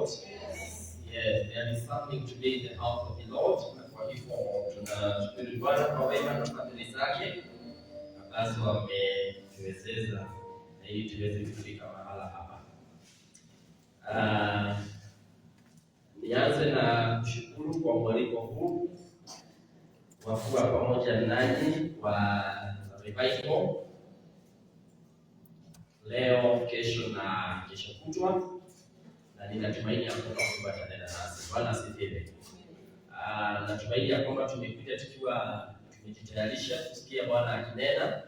Lord? Yes, there is something today in the house of the Lord. Kwa hivyo tunashukuru Bwana kwa wema na fadhili zake ambazo ametuwezesha na ili tuweze kufika mahala hapa. Nianze na kushukuru kwa mwaliko huu wa kuwa pamoja nanyi wa revival leo, kesho na kesho kutwa, na ninatumaini ya kwamba Mungu atanena nasi. Bwana asifiwe. Natumaini ya kwamba tumekuja tukiwa tumejitayarisha kusikia Bwana akinena,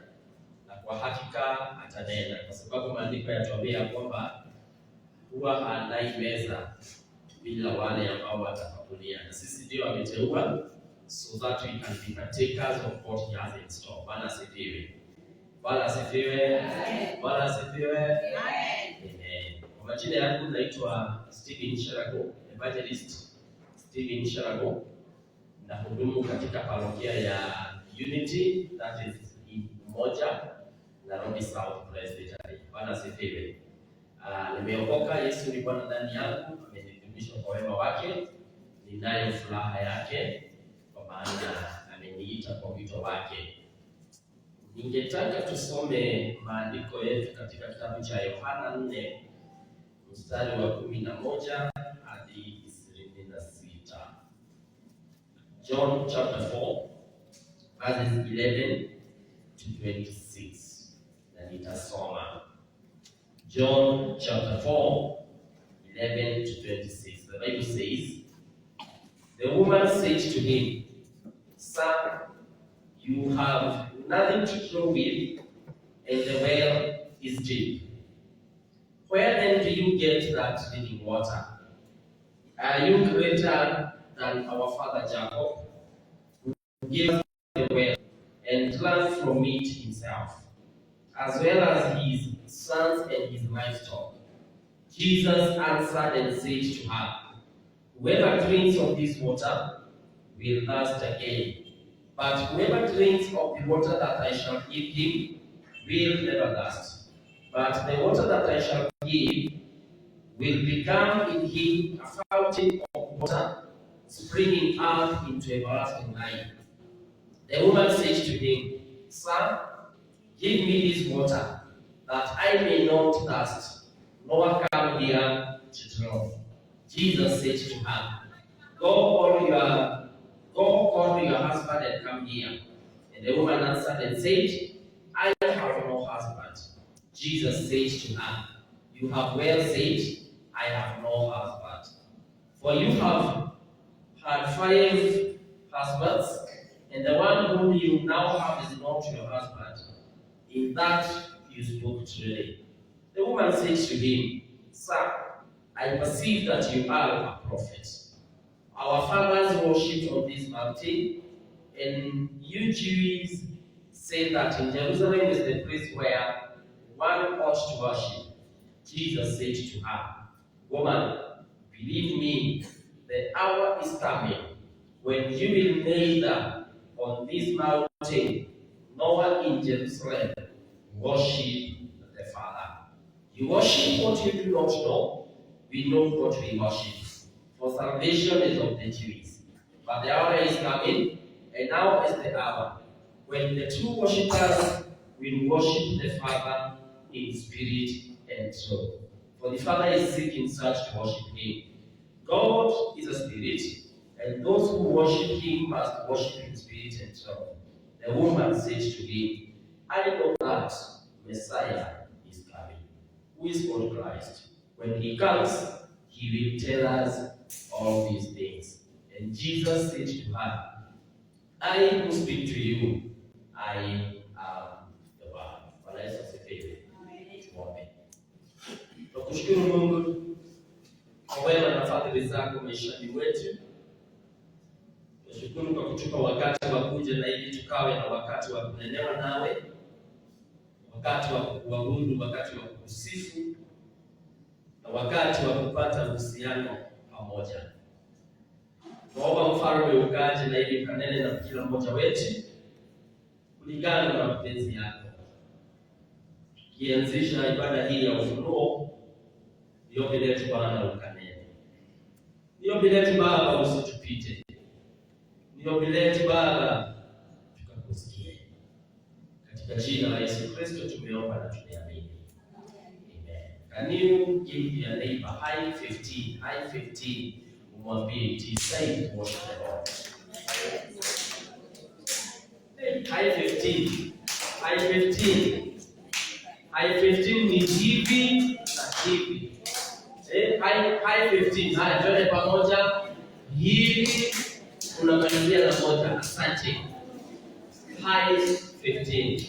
na kwa hakika atanena, kwa sababu maandiko yanatuambia kwamba huwa haandai meza bila wale ambao watakapolia, na sisi ndio ameteua so that we can be partakers of what he has in store. Bwana asifiwe. Bwana asifiwe. Bwana asifiwe. Amen. Kwa majina yangu naitwa Steven Sharago, evangelist Steven Sharago, na hudumu katika parokia ya Unity, that is in Umoja, Nairobi South Presbytery. Bwana asifiwe. Nimeokoka, Yesu ni Bwana ndani yangu, amenidumisha kwa wema wake, ninayo furaha yake kwa maana ameniita kwa wito wake. Ningetaka tusome maandiko yetu katika kitabu cha Yohana 4 mstari wa 11 hadi 26. John chapter 4 verses 11 to 26. Na nitasoma John chapter 4 11 to 26. The Bible says, the woman said to him, "Son, you have nothing to draw with, and the well is deep. Where then do you get that living water? Are you greater than our father Jacob, who gave us the well and drank from it himself, as well as his sons and his livestock?" Jesus answered and said to her, "Whoever drinks of this water will thirst again. But whoever drinks of the water that I shall give him will never thirst. But the water that I shall give will become in him a fountain of water, springing up into everlasting life." The woman said to him, "Son, give me this water, that I may not thirst, nor come here to draw." Jesus said to her, Go call your husband and come here." And the woman answered and said, "I have no husband." Jesus said to her, "You have well said, I have no husband. For you have had 5 husbands, and the one whom you now have is not your husband. In that you spoke truly." The woman said to him, "Sir, I perceive that you are a prophet. Our fathers worshipped on this mountain, and you Jews say that in Jerusalem is the place where one ought to worship." Jesus said to her, "Woman, believe me, the hour is coming when you will neither on this mountain nor in Jerusalem worship the Father. You worship what you do not know. We know what we worship, for salvation is of the Jews. But the hour is coming, and now is the hour, when the true worshippers will worship the Father in spirit and truth. For the Father is seeking such to worship him. God is a spirit, and those who worship him must worship in spirit and truth." The woman said to him, "I know that Messiah is coming, who is called Christ. When he comes, he will tell us all these things." And Jesus said to her, "I who speak to you, I am the Word." Bwana Yesu asifiwe. Tuombe. Tukushukuru Mungu kwa wema na fadhili zako maishani mwetu. Tunashukuru kwa kutupa wakati wa kuja na ili tukawe na wakati wa kunenewa nawe, wakati wa kuabudu, wakati wa kusifu, na wakati wa kupata uhusiano pamoja. Tuomba Mfalme ukaje na ili kanene na kila mmoja wetu kulingana na mapenzi yako. Kianzisha ibada hii ya ufunuo, niombe leo Bwana ukanene. Niombi letu Baba, usitupite. Niombi letu Baba, tukakusikie. Katika jina la Yesu Kristo tumeomba na tumeamini. Amen. Can you give your neighbor high 15? High 15. Umwambie it is time to worship the Lord. High 15. High 15. High 15 ni hivi na hivi. High 15. Haya, tuone pamoja. Hivi unamalizia na moja. Asante. High 15.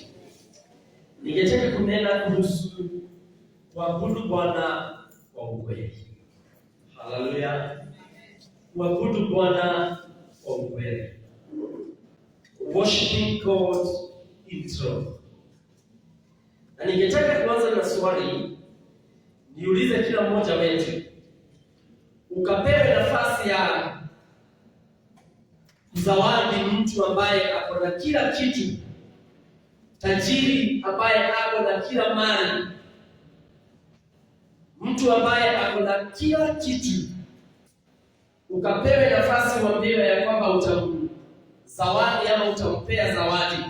Ningetaka kunena kuhusu kuabudu Bwana kwa ukweli. Haleluya. Kuabudu Bwana kwa ukweli. Worshiping God in truth. Na ningetaka kuanza na swali, niulize kila mmoja wetu. Ukapewe nafasi ya kuzawadi mtu ambaye ako na kila kitu, tajiri ambaye ako na kila mali, mtu ambaye ako na kila kitu, ukapewe nafasi uambiwe ya kwamba utamzawadi ama utampea zawadi.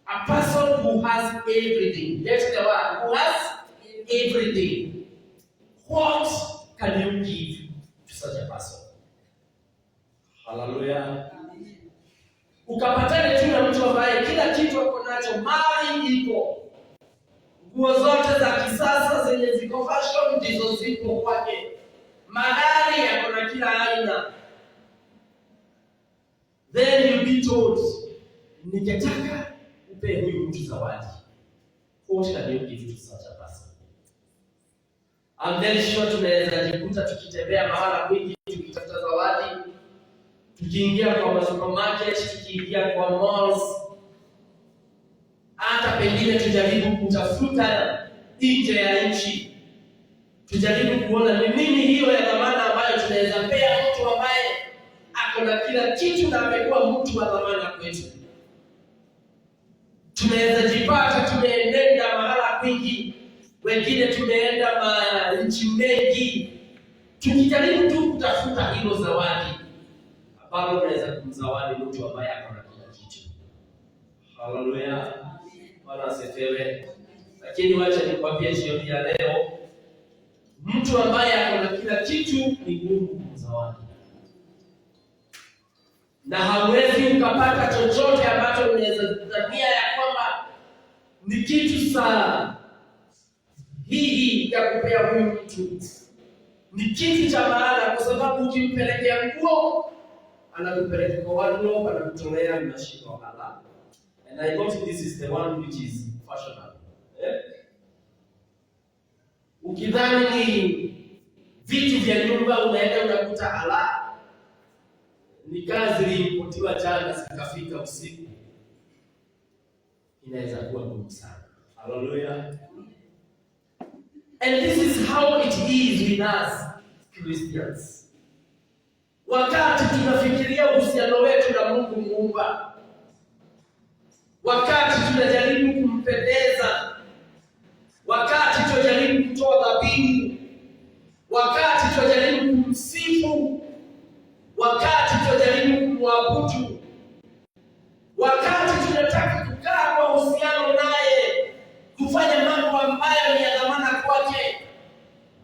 A person who has everything. Get the word. Who has everything. What can you give to such a person? Hallelujah. Ukapatane tu na mtu ambaye kila kitu ako nacho, mali iko, nguo zote za kisasa zenye ziko fashion ndizo zipo kwake, magari yako na kila aina. Then you be told, ningetaka upe huyu mtu zawadi. What can you give to such a person? I'm very sure tunaweza jikuta tukitembea mahala kwingi tukitafuta zawadi, tukiingia kwa supermarket, tukiingia kwa malls, hata pengine tujaribu kutafuta nje ya nchi, tujaribu kuona ni nini hiyo ya dhamana ambayo tunaweza pea mtu ambaye ako na kila kitu na amekuwa mtu wa dhamana kwetu. Tunaweza jipata tumeenda mahala kwingi, wengine tumeenda nchi mengi, tukijaribu tu kutafuta hilo zawadi ambalo unaweza kumzawadi mtu ambaye ako na kila kitu. Haleluya. Bwana asifiwe. Lakini wacha nikwambie jioni ya leo, mtu ambaye ako na kila kitu ni ngumu kumzawadi. Na hauwezi ukapata chochote ambacho unaweza dhania ya kwamba ni kitu sana hii ya kupea huyu mtu, ni kitu cha maana, kwa sababu ukimpelekea nguo anakupeleka kwa wardrobe, anakutolea mashiko halal. And I thought this is the one which is fashionable. Ukidhani ni vitu vya nyumba unaenda unakuta halal, ni kazi zilipotiwa jana zikafika usiku, inaweza kuwa ngumu sana. Hallelujah. And this is how it is with us Christians. Wakati tunafikiria uhusiano wetu na Mungu Muumba, wakati tunajaribu kumpendeza, wakati tunajaribu kutoa dhabihu, wakati tunajaribu kumsifu, wakati tunajaribu kumwabudu, wakati tunataka kukaa kwa uhusiano naye, kufanya mambo ambayo ni ya dhamana kwake,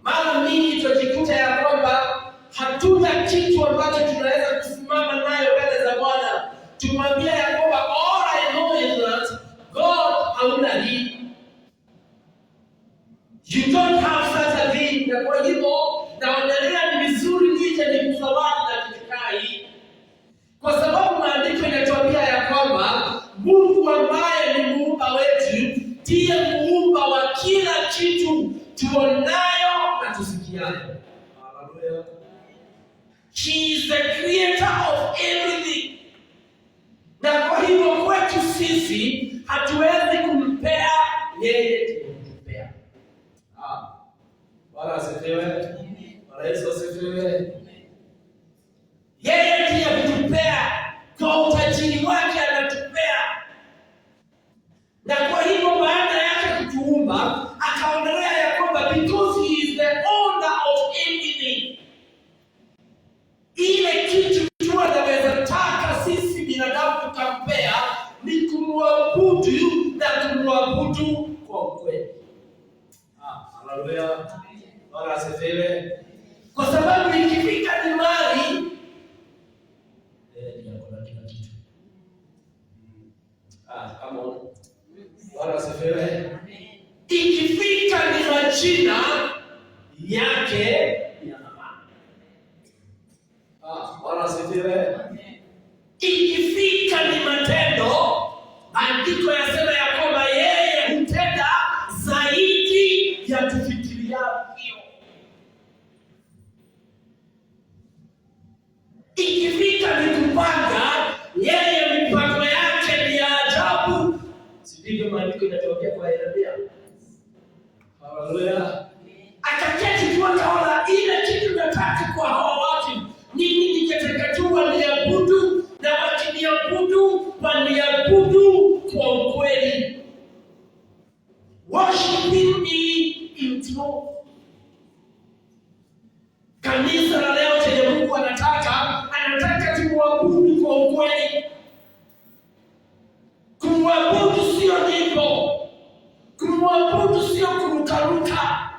mara mingi tunajikuta ya kwamba hatuna kitu ambacho tunaweza kusimama nayo mbele za Bwana tumwambia ya kwamba all I know is that God hauna hii. You don't have such a thing. Na kwa hivyo naonelea ni vizuri nije nikuzawadi na kitu hii, kwa sababu maandiko yanatuambia ya kwamba Mungu ambaye ni muumba wetu ndiye muumba wa kila kitu tuonayo na tusikiayo. Hallelujah. He is the creator of everything. Na kwa hivyo kwetu sisi hatuwezi kumpea yeye tunampea. Bwana asifiwe. Bwana Yesu asifiwe. Yeye ndiye kutupea, kwa utajiri wake anatupea. Na kwa hivyo baada yake kutuumba akaonelea ya kwamba because he is the owner of everything, ikifika ni mali, ni hakuna kila kitu. Kama Bwana asifiwe. Ikifika ni majina yake ya thamani. Bwana asifiwe. Ikifika ni matendo, andiko yasema ya kwamba yeye hutenda zaidi ya tufikiriavyo. Ikifika ni kupanga, yeye mipango yake ni ya ajabu. Sivyo maandiko yanatokea kwa Yeremia? Haleluya. Akaketi tu akaona ile kitu nataka kwa hawa watu. Nini nikataka niabudu, na wakiniabudu waniabudu kwa ukweli. Worshiping me in truth. Kanisa la leo chenye Mungu anataka tumwabudu kwa ukweli. Kumwabudu sio nyimbo. Kumwabudu sio kurukaruka.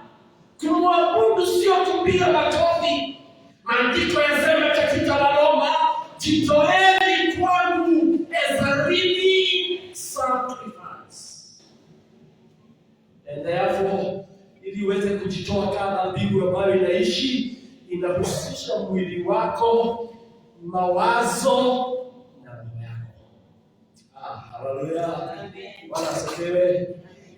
Kumwabudu sio kupiga makofi. Maandiko yasema katika Waroma, jitoeni kwangu as a living sacrifice. And therefore, ili uweze kujitoa kama dhabihu ambayo inaishi, inahusisha mwili wako, mawazo na roho yako. Haleluya. Bwana asifiwe.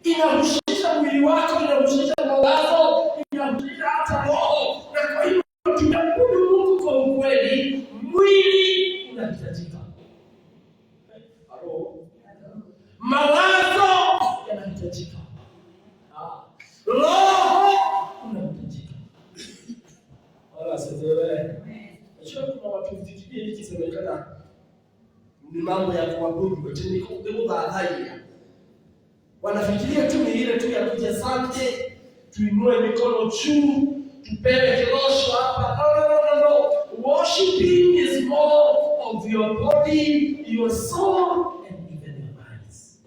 Inahusisha mwili wako, inahusisha mawazo, inahusisha hata roho. Na kwa hiyo tunaabudu Mungu kwa ukweli, mwili unahitajika. Mawazo yanahitajika. Roho unahitajika. Wala sielewe. Najua kuna watu vifikiria hiki semekana ni mambo ya kuabudu, eti niko baadhi. Wanafikiria tu ni ile tu ya kuja Sunday, tuinue mikono juu, tupewe kirosho hapa. No. Worshiping is more of your body, your soul, and even your minds.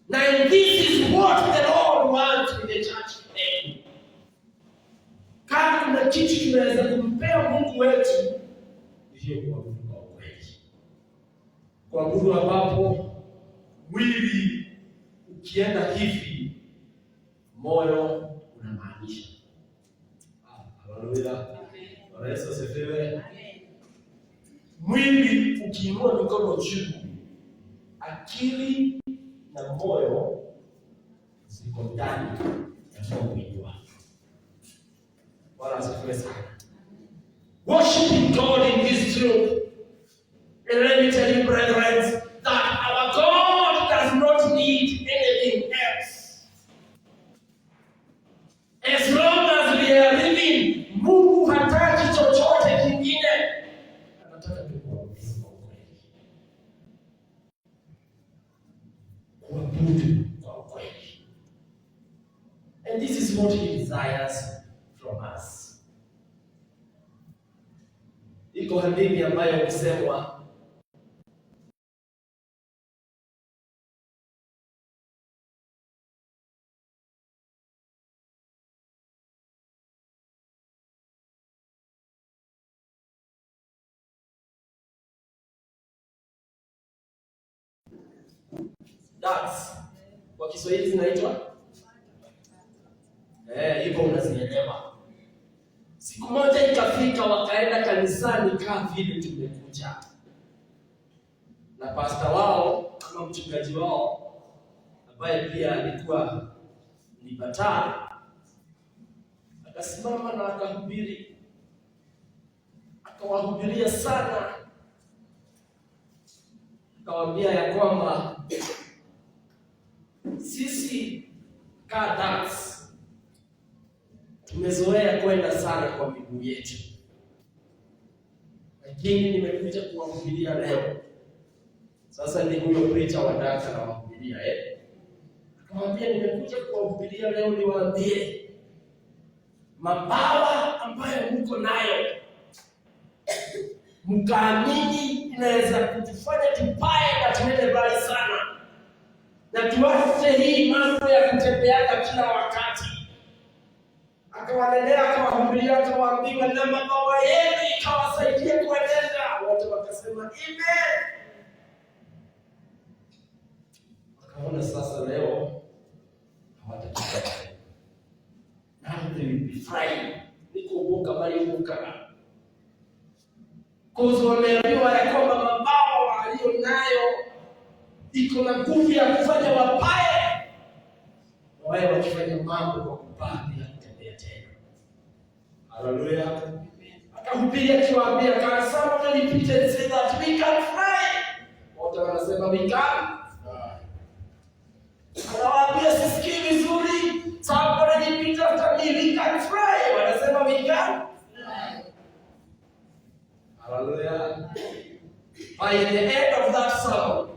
Now this is what the Lord wants in the church today. Kama kuna kitu tunaweza kumpea Mungu wetu, ndio kuabudu kwa kweli. Kuabudu ambapo mwili ukienda hivi, moyo unamaanisha. Haleluya. Yesu asifiwe. Mwili ukiinua mikono juu, akili na moyo ziko ndani ya mwili wako. Bwana asifiwe sana. Worshiping God in this truth. And let me tell you, brethren, that our God does not need anything else. As long as we are living, Mungu hataki chochote kingine. Anataka kuabudu kwa ukweli. Kuabudu kwa ukweli. And this is what he desires from us. Iko hadithi ambayo husemwa dance. Kwa Kiswahili zinaitwa hivyo, unazielewa. Siku moja ikafika, wakaenda kanisani kama vile tumekuja, na pastor wao kama mchungaji wao ambaye pia alikuwa ni batari, akasimama na akahubiri, akawahubiria sana, akawaambia ya kwamba sisi Kadans tumezoea kwenda sana kwa miguu yetu, lakini nimekuja kuwahubiria leo. Sasa ni huyo preacher wa daka na wahubiria akamwambia, nimekuja kuwahubiria leo niwaambie mabawa ambayo mko nayo, mkaamini inaweza kutufanya tupae na tuende mbali sana, na tuache hii mambo ya kutembeana kila wakati. akawanenea, akawahubiria, akawaambia na mabawa yenu ikawasaidia kuenenda. Wote wakasema amen. Wakaona sasa leo hawatapata tena. Now they will be flying. Nikumbuka walikumbuka. Kuzo wameambiwa ya kwamba mabawa walio nayo iko na nguvu ya kufanya wapae. Na wao wakifanya mambo kwa kupaa bila kutembea tena. Haleluya. Akahubiri akiwaambia kama someone repeated and say that we can fly. Wote wanasema we can. Anawaambia sisikii vizuri. Someone repeated after me, we can fly. Wanasema we can. Hallelujah. By the end of that sermon,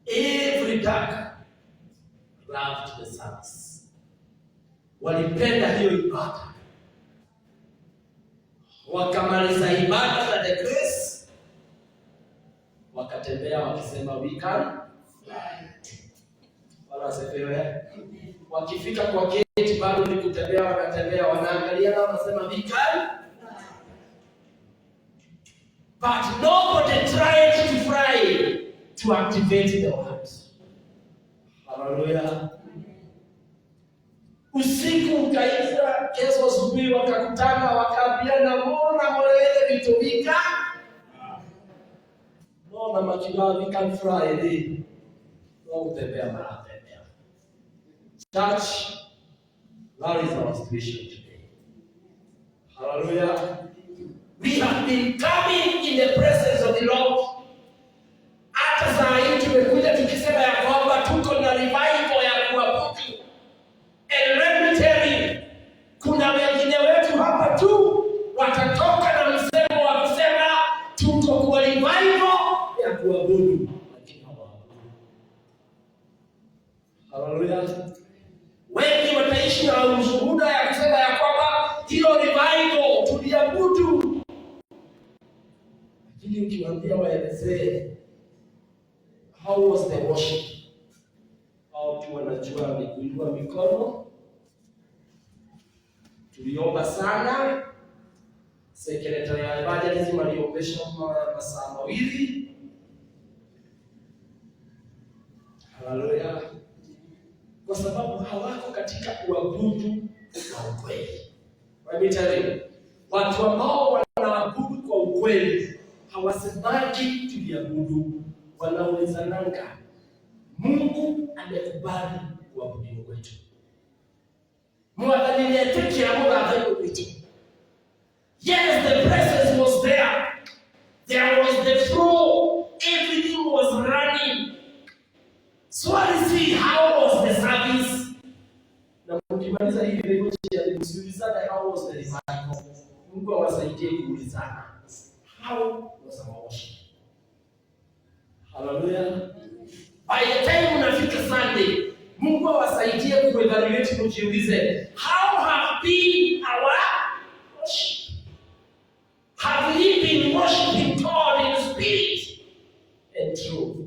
every dark loved the service. Walipenda hiyo ibada. Wakamaliza ibada za the grace. Wakatembea wakisema we can fly. Wala sepewe. Wakifika kwa gate bado ni kutembea, wanatembea, wanaangalia na wanasema we can. But nobody tried to fly to activate the word. Hallelujah. Usiku ukaisha, kesho asubuhi wakakutana, wakaambiana mbona mwele vitumika? Mbona makibao we can fly ni? Wao kutembea mara tembea. Church, that is our situation today. Hallelujah. We have been coming in the presence of the Lord. Hata saa hii tumekuja tukisema ya kwamba tuko na revival ya kuabudu. And let me tell you, kuna wengine wetu hapa tu watatoka na msemo wa kusema tuko kwa revival ya kuabudu. Lakini hawaabudu. Hallelujah. Wengi wataishi na ushuhuda ya kusema ya kwamba hiyo revival tuliabudu. Lakini ukiwaambia waelezee how was the worship, hao tu wanajua ni kuinua mikono, tuliomba sana, sekretari ya evangelism aliombesha masaa mawili. Haleluya. Kwa sababu hawako katika kuabudu kwa ukweli. Let me tell you, watu ambao wanaabudu kwa ukweli hawasemaji tuliabudu, wanaulizananga Mungu amekubali kuabudu kwetu. Mwadhani yeteke ya Mungu hapo kwetu. Yes, the presence was there. There was the flow. Everything was running. So I see how was the service. Na mkimaliza hii video ya msiulizane how was the revival. Mungu awasaidie kuulizana. How was our worship? Hallelujah. By the time unafika Sunday, Mungu awasaidie kuevaluate, kujiulize, how have been our worship? Have we been worshiping God in spirit and truth?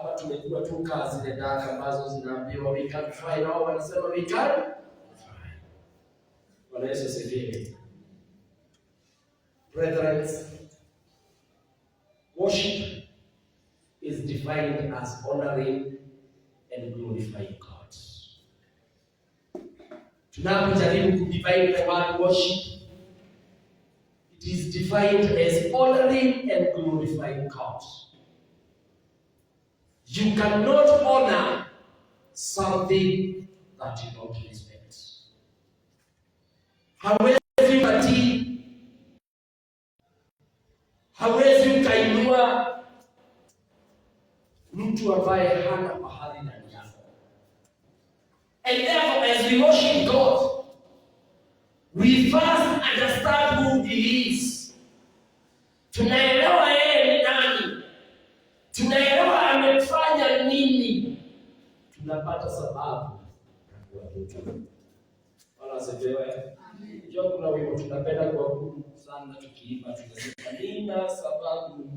Ama tumekuwa tu kazi zile daka ambazo zinaambiwa we can fly, nao wanasema we can fly. Bwana Yesu asifiwe. Brethren, worship is defined as honoring and glorifying God. Tunapojaribu kudefine the word worship, it is defined as honoring and glorifying God. You cannot honor something that you don't respect. Hawezi ukainua mtu ambaye hana mahali ndani yako. And therefore, as we worship God, we first understand who He is. Tunaelewa yeye ni nani. Tunaelewa amefanya nini. Tunapata sababu ya kuabudu. Bwana asifiwe. Amen. Ndio kuna wimbo tunapenda kuabudu sana, tukiimba tunasema nina sababu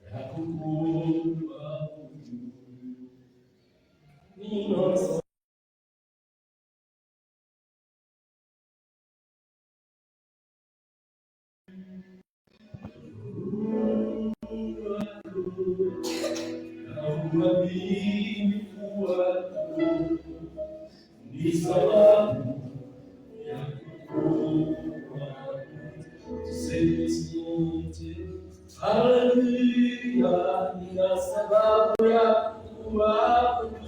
ya kuabudu. Nina Uaminifu wako ni sababu ya kukuabudu. Tuseme sote, haleluya, ni sababu ya kukuabudu.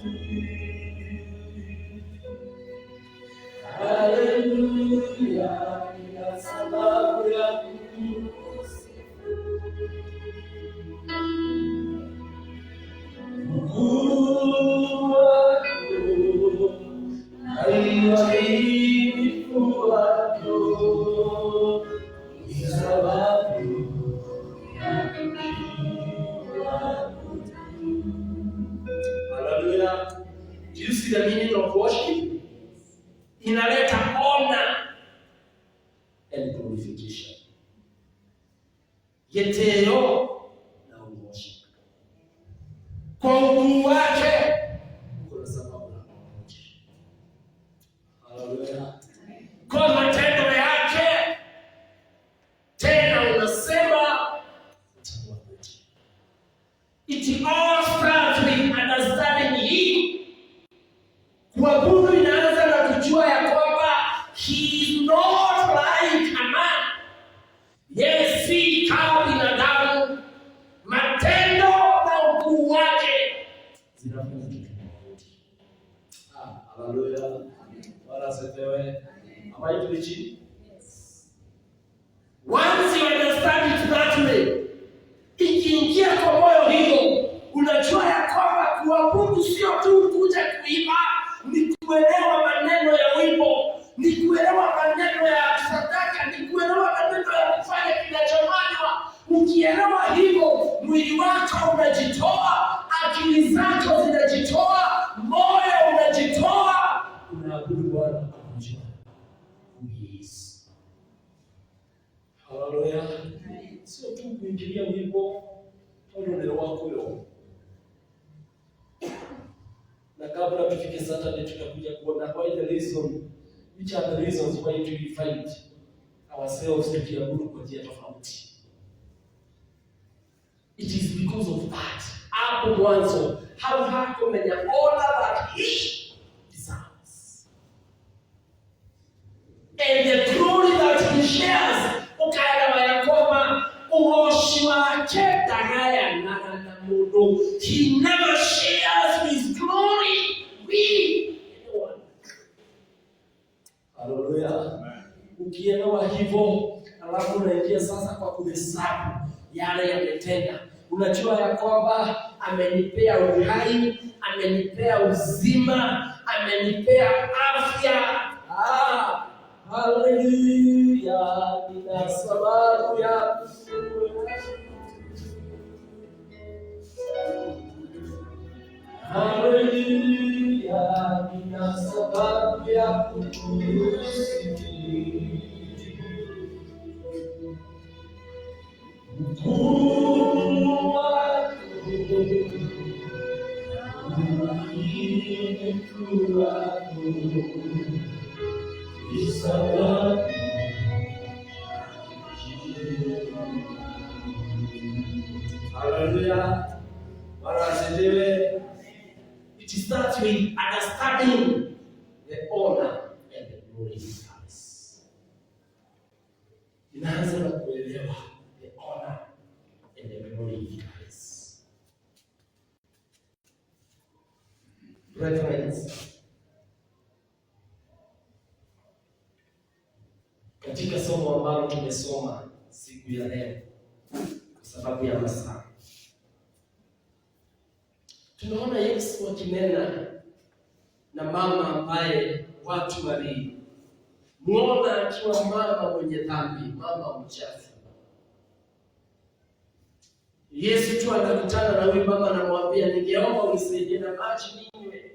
Haleluya, ni sababu ya kukuabudu. Hallelujah. Do you see the meaning of worship? Inaleta honor and glorification. Yeteo na worship. Kwa ukuu wake kuna sababu la kuabudu. Hallelujah. Kwa matendo yake tena unasema utakuabudu. It all starts with understanding him. Kuabudu inaanza na kujua ya kwamba he is not like a man. Yeye si kama binadamu. Matendo na ukuu wake zinafanya kitu tofauti. Hallelujah. Bwana asifiwe. Am I preaching? Yes. Once you understand it that way, ikiingia kwa moyo hilo, unajua ya kwamba kuabudu sio tu kuja kuimba, ni kuelewa maneno ya wimbo, ni kuelewa maneno ya sadaka, ni kuelewa maneno ya kufanya kinachofanywa. Ukielewa hivyo, mwili wako unajitoa, akili zako zinajitoa, moyo unajitoa, unaabudu Bwana kujua who he is. Hallelujah. Sio tu kuingilia wimbo ndio wako leo. Na kabla tufike Saturday tutakuja kuona why the reason, which are the reasons why we find ourselves tukiabudu kwa njia tofauti. It is because of that. Hapo mwanzo hako mwenye honor that he deserves. And the glory that he shares, ukaelewa ya kwamba uoshi wake dagaya na mundu. He never shares his glory with anyone. Hallelujah. Ukielewa hivyo, alafu unaingia sasa kwa kuhesabu yale yametenda. Unajua ya kwamba amenipea uhai, amenipea uzima, amenipea afya. Hallelujah, nina sababu ya hallelujah, nina sababu ya kukusifu. Ukuu wako uaminifu wako ni sababu. Hallelujah. Bwana asifiwe. It starts with understanding the honor and the glory of Christ. Inaanza na kuelewa the honor and the glory of Christ. Brethren, katika somo ambalo tumesoma siku ya leo, kwa sababu ya masaa, tunaona Yesu akinena na mama ambaye watu walimuona akiwa mama mwenye dhambi, mama mchafu. Yesu tu anakutana na huyu mama, anamwambia, ningeomba unisaidie na maji ninywe.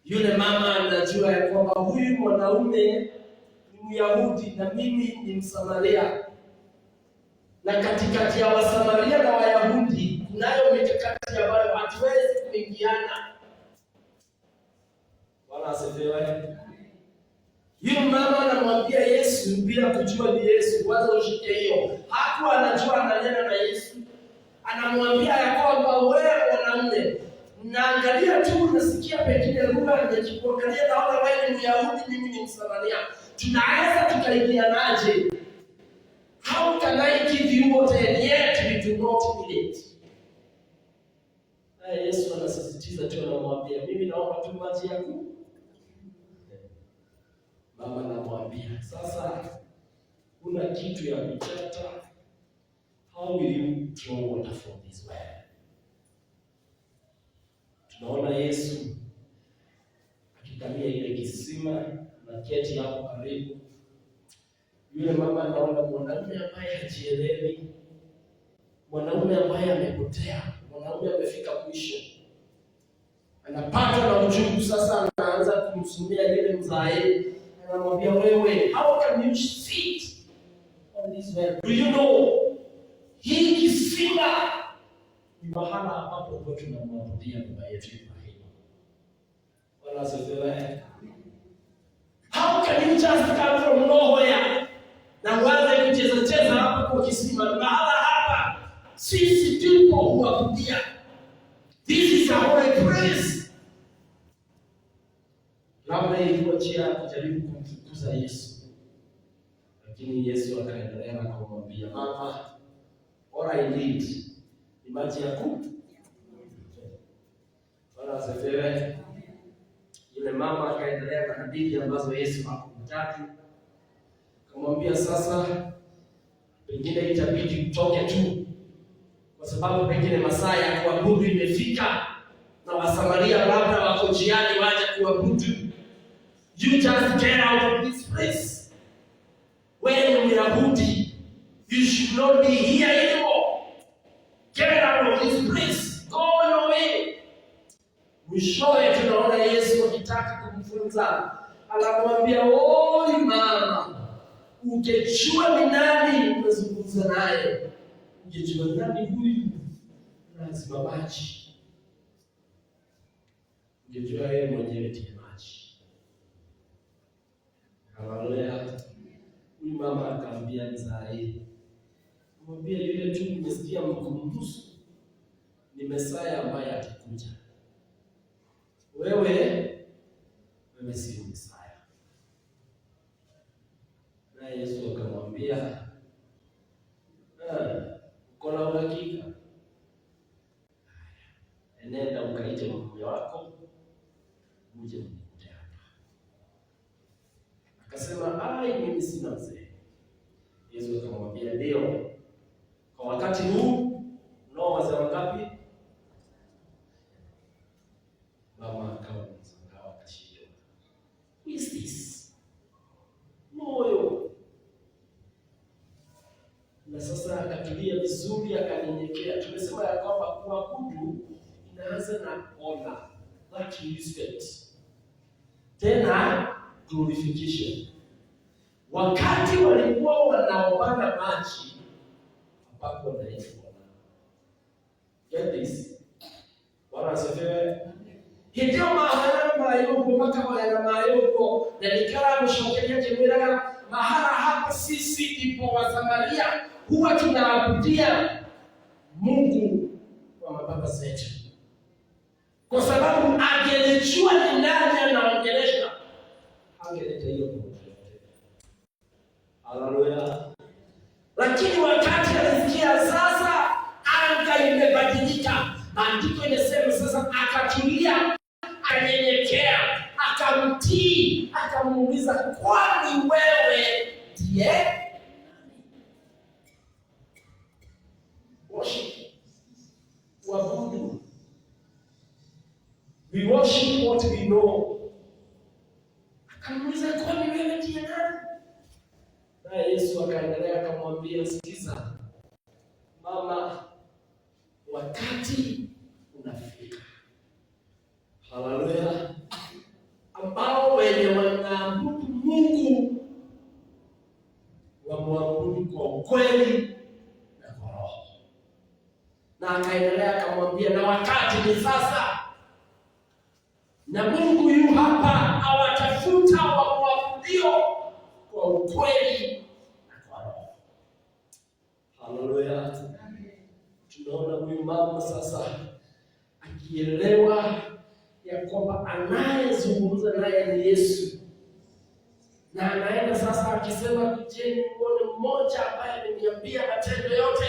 Yule mama anajua ya kwamba huyu mwanaume ni Myahudi na mimi ni Msamaria, na katikati ya Wasamaria na Wayahudi kunayo mikakati ambayo hatuwezi kuingiana. Bwana asifiwe. Yule mama anamwambia Yesu bila kujua ni Yesu. Kwanza ushike hiyo. Hakuwa anajua ananena na Yesu. Anamwambia ya kwamba wewe mwanamume, naangalia tu nasikia pengine lugha nikikuangalia naona wewe ni Myahudi, mimi ni Msamaria. Tunaweza tukaingianaje? How can I give you what and yet we do not need it? Yesu anasisitiza tu, anamwambia mimi naomba tu maji ya kunywa. Mama anamwambia sasa kuna kitu ya michata. How will you draw water from this well? Tunaona Yesu akikamia ile kisima na keti hapo karibu. Yule mama anaona mwanamume ambaye hajielewi, mwanamume ambaye amepotea, mwanamume amefika mwisho. Anapata na uchungu sasa, anaanza kumsumia yule mzae. Anamwambia wewe, how can you sit on this well? Do you know, hii kisima ni mahala ambapo kwa tunamwabudia baba yetu Ibrahim. Wala asifiwe. How can you just come from nowhere na uanze kucheza hapa kwa kisima? Mahala hapa sisi tupo kuabudia. This is our praise. Labda ilikuwa njia kujaribu kumfukuza Yesu, lakini Yesu akaendelea na kumwambia mama, all I need ni maji ya kunywa. Wala asifiwe. Yule mama akaendelea na hadithi ambazo Yesu hakutaki. Akamwambia sasa, pengine itabidi kutoke tu, kwa sababu pengine masaa ya kuabudu imefika na Wasamaria labda wako njiani waje kuabudu. You just get out of this place. When we are Yahudi, you should not be here anymore. Get out of this place. Go your way. Mwishowe tunaona Yesu akitaka kumfunza, anamwambia oi mama, ungejua ni nani unazungumza naye, ungejua nani huyu lazima maji, ungejua yeye mwenyewe ndiye maji. Haleluya. Huyu mama akamwambia mzae, mwambie yule tu nimesikia mkumbusu, ni Mesaya ambaye atakuja. Wewe si Mesaya. Na Yesu akamwambia, uko na uhakika? Nenda ukaite mume wako uje mnikute hapa. Akasema, mimi sina mzee. Yesu akamwambia, ndio, kwa wakati huu unao wazee wangapi? Mama akawa mzangao, akashindwa. Who is this? Moyo. Na sasa akatulia vizuri, akanyenyekea. Tumesema ya kwamba kuabudu inaanza na honor, that respect. Tena glorification. Wakati walikuwa wanaombana maji, hapakuwa na Yesu. Get this? Bwana asifiwe. Hivyo mahala mayoko na nikala mshokenya kimwira mahala hapa sisi ndipo Wasamaria huwa tunaabudia Mungu wa mababa zetu. Kwa sababu angelijua ni nani anaongelesha, angeleta hiyo kwa yote. Haleluya. Lakini wakati alisikia sasa anga imebadilika, andiko inasema sasa akatulia, akanyenyekea, akamtii, akamuuliza, kwani wewe ndiye nani? Worship. Wabudu. We worship what we know. Akamuuliza, kwani wewe ndiye nani? Na Yesu akaendelea akamwambia, sikiza mama, wakati unafika. Haleluya. Ambao wenye wanaabudu Mungu wamwabudu kwa ukweli na kwa roho. Na akaendelea akamwambia, na wakati ni sasa, na Mungu yu hapa awatafuta wamwabudio Yesu. Na anaenda sasa akisema, kujeni muone mmoja ambaye ameniambia matendo yote.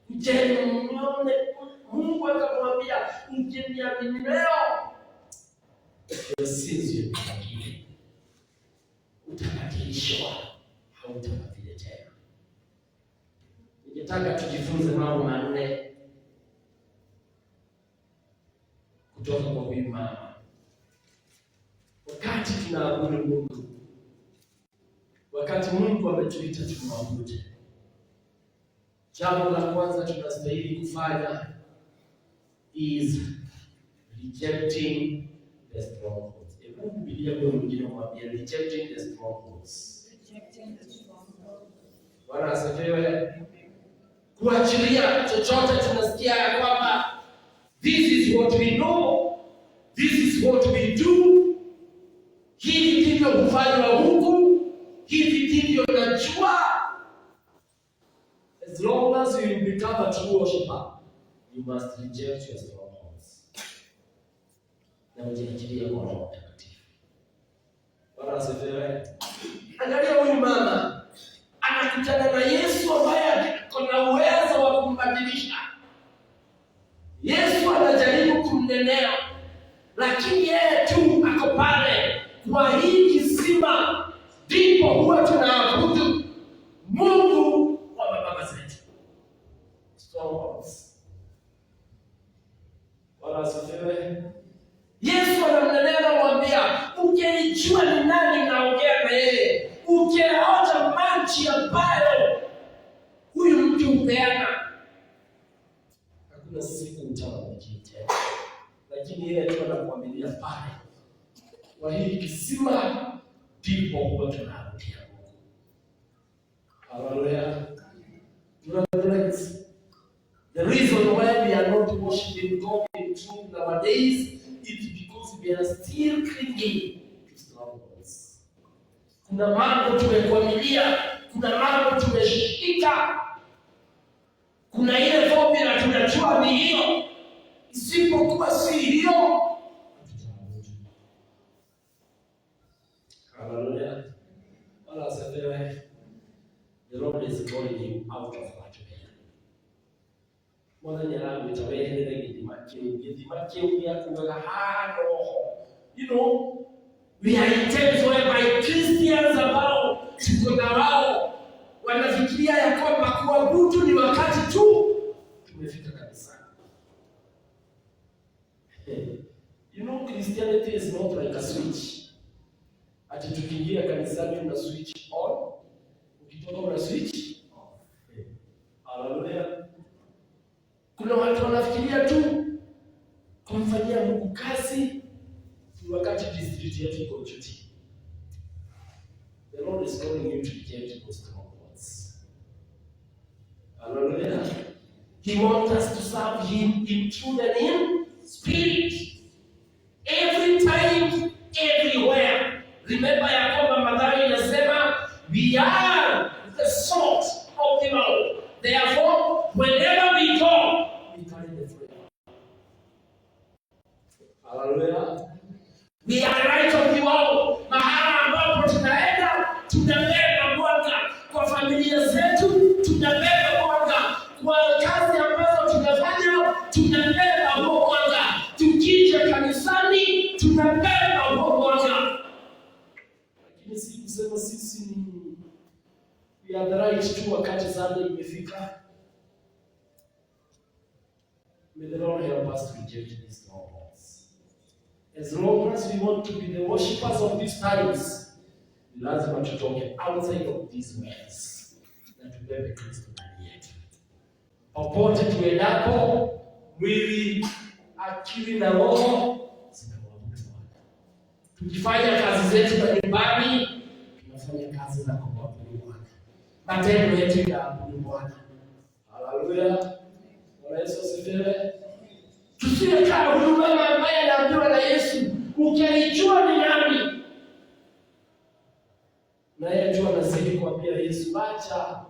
Kujeni muone. Mungu akamwambia, mkiniamini leo, sisi utabadilishwa, hautabadilika tena. Ningetaka tujifunze mambo manne kutoka kwa huyu mama. Wakati tunaabudu Mungu, wakati Mungu ametuita tumwabudu, jambo la kwanza tunastahili kufanya is rejecting the strongholds. Biblia kwa mwingine mwambie rejecting the strongholds. Bwana asifiwe. Kuachilia chochote tunasikia ya kwamba this is what we know, this is what we do, hivi ndivyo hufanywa huku, hivi ndivyo najua. As long as you become a true worshiper, you must reject your strongholds. Na ujiachilie kwa Roho Mtakatifu. Bwana asifiwe. Angalia huyu mama anakutana na Yesu ambaye kuna uwezo wa kumbadilisha. Yesu anajaribu kumnenea, lakini yeye tu ako pale. Kwa hii kisima ndipo huwa tunaabudu Mungu wa baba zetu. Strongholds. Bwana asifiwe. Yesu anamnenea na kumwambia, ungelijua ni nani naongea na yeye, ungeacha maji ambayo huyu mtu upeana, hakuna siku utawajitia. Lakini yeye tu anakuambia pale, kwa hii kisima ndipo huwa tunaabudia Mungu. Hallelujah. The reason why we are not worshiping God in truth nowadays is because we are still clinging to strongholds. Kuna mambo tumekwamilia, kuna mambo tumeshika, kuna ile formula tunajua ni hiyo, isipokuwa si hiyo. Hallelujah. Wala asifiwe. The Lord is calling you out of that way. Mwana nyaramu itawehelele githimakeu ya kuweka roho. You know, we are intense whereby Christians ambao tuko na wao wanafikiria ya kwamba kuabudu ni wakati tu tumefika kanisani. You know, Christianity is not like a switch. Ati tukiingia kanisani una switch on, ukitoka una switch off. Hallelujah. Kuna watu wanafikiria tu kumfanyia Mungu kazi wakati district yetu iko duty. The Lord is calling you to reject those strongholds. Hallelujah. He wants us to serve Him in truth and in spirit. Every time, everywhere. Remember ya kwamba Mathayo inasema, we are the salt of the world. Therefore, whenever we go, we carry the flavor. Hallelujah. We are light of the world. Mahala ambapo tunaenda, tunabeba mwanga. Kwa familia zetu, tunabeba mwanga. Kwa kazi ambazo tunafanya, tunabeba mwanga. Tukija kanisani, tunabeba mwanga. Lakini si kusema sisi ni we are the right tu wakati Sunday imefika. May the Lord help us to reject these strongholds. As long as we want to be the worshippers of these times, lazima tutoke outside of these ways na tubebe Kristo ndani yetu. Popote tuendapo, mwili, akili na roho zinamwabudu Bwana. Tukifanya kazi zetu za nyumbani, tunafanya kazi za kumwabudu Bwana. Matendo yetu yaabudu Bwana. Hallelujah. Bwana Yesu asifiwe. Tusiwe kama huyu mama ambaye anaambiwa na Yesu, ukilijua ni nani. Na yeye tu anazidi kuambia Yesu, acha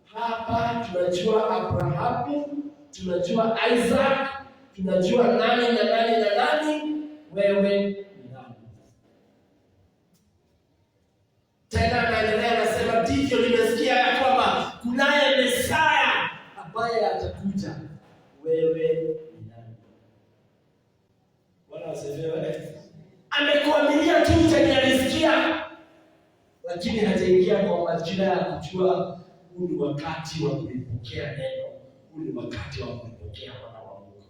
hapa, tunajua Abrahamu, tunajua Isaac, tunajua nani na nani na nani, wewe ni nani? lakini hajaingia kwa majira ya kujua huu ni wakati wa kulipokea neno, huu ni wakati wa kulipokea wana wa Mungu.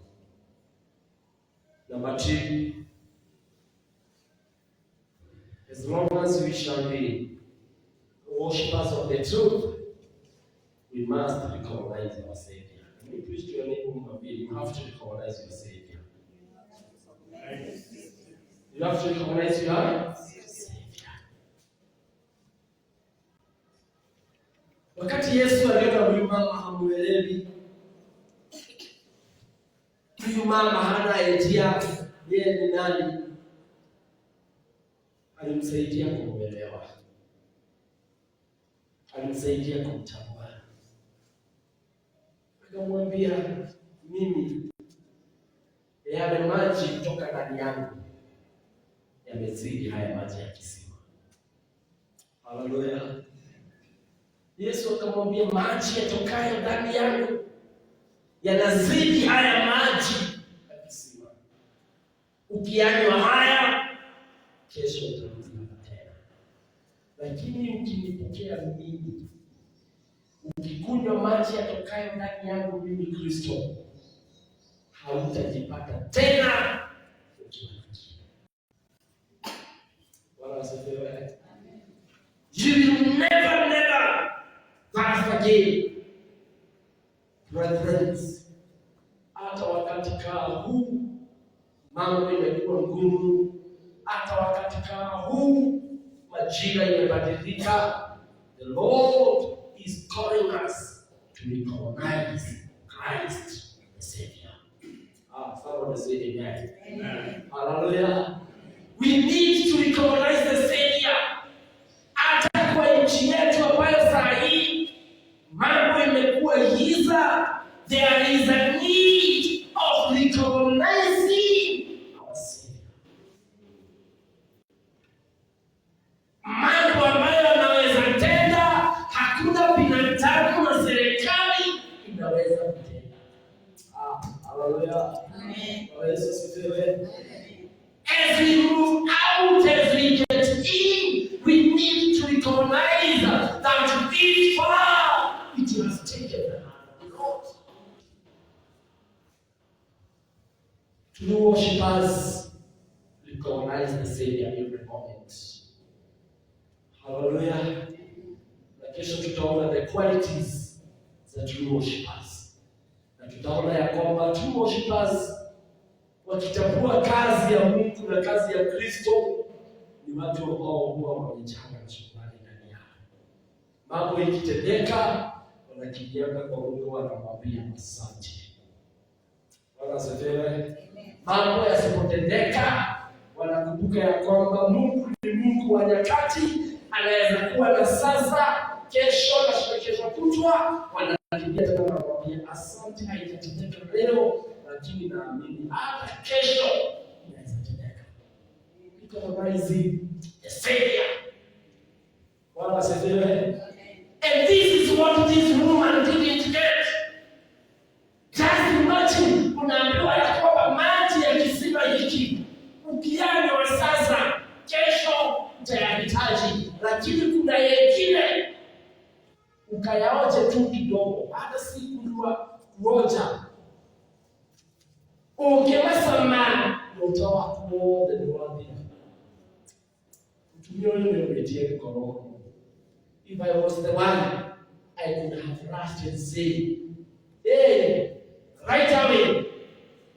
Number 2, as long as we shall be worshippers of the truth, we must recognize our Savior. Can you please do your name? You have to recognize your Savior. You have to recognize your Savior. Wakati Yesu aliona huyu mama hamuelewi, huyu mama hana idea yeye ni nani, alimsaidia kumwelewa, alimsaidia kumtambua. Akamwambia, mimi yale maji kutoka ndani yangu yamezidi haya maji ya kisima. Haleluya. Yesu akamwambia, maji yatokayo ndani yangu yanazidi haya maji ya kisima. Ukiyanywa haya, kesho utarudi tena. Lakini ukinipokea mimi, ukikunywa maji yatokayo ndani yangu mimi Kristo, hautajipata tena ukiwa na kiu. Bwana asifiwe. You will never thirst again. Brethren, hata wakati kaa huu mambo imekuwa ngumu, hata wakati kaa huu majira imebadilika, the Lord is calling us to recognize Christ the Savior. Someone say amen. Amen. Hallelujah. We need to recognize the Savior. Hata kwa nchi yetu ambayo saa hii mambo imekuwa giza, there is a need of recognizing our Savior. Mambo ambayo anaweza tenda, hakuna binadamu na serikali inaweza kutenda. Hallelujah. Amen. As we move out, as we get in, we need to recognize that this far it has taken the hand of the Lord. True worshippers recognize the Savior every moment. Hallelujah. Na kesho tutaona the qualities za true worshippers. Na tutaona ya kwamba true worshippers wakitambua kazi ya Mungu na kazi ya Kristo ni watu ambao huwa wamechanga shukrani ndani yao. Mambo ikitendeka wanakimbiana kwa Mungu, wanamwambia asante. Bwana asifiwe. Mambo yasipotendeka wanakumbuka ya kwamba Mungu ni Mungu wa nyakati, anaweza kuwa na sasa, kesho na kesho kutwa, wanakimbia tena wanamwambia asante. Haijatendeka leo, lakini naamini hata kesho inaweza tendeka. Recognizing the Savior. Bwana asifiwe. And this is what this woman didn't get. Just imagine, unaambiwa ya kwamba maji ya kisima hiki ukiyanywa sasa, kesho utayahitaji, lakini kuna yengine ukayaoje tu kidogo, hata si kuoja. Ukimasa maji utawa more than one thing. Mtumio yule mletie mkono. If I was the one, I could have rushed and said, hey, right away.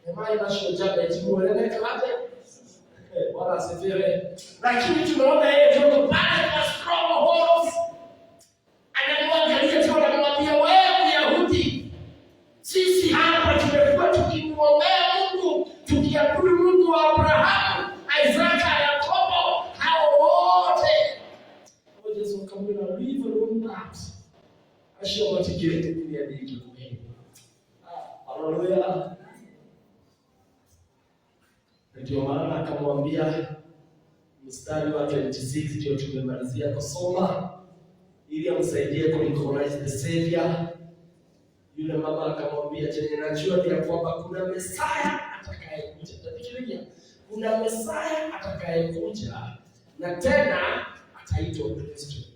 Am I not sure that you will never come there? Bwana asifiwe. Lakini tunaona yeye ndio pale kwa strongholds. Anamwangalia tu anamwambia, wewe Myahudi, sisi hapa tumekuwa tukimwombea Mungu, tukiabudu Mungu wa Abrahamu, Isaka, Yakobo, hao wote. Yesu akamwambia, leave alone that. Ashia watikirete dunia hii kweli. Hallelujah. Ndio maana akamwambia mstari wa 26 ndio tumemalizia kusoma, ili amsaidie ku recognize the Savior. Yule mama akamwambia, je, najua pia kwamba kuna Mesaya atakayekuja. Nafikiria kuna Mesaya atakayekuja, na tena ataitwa Kristo.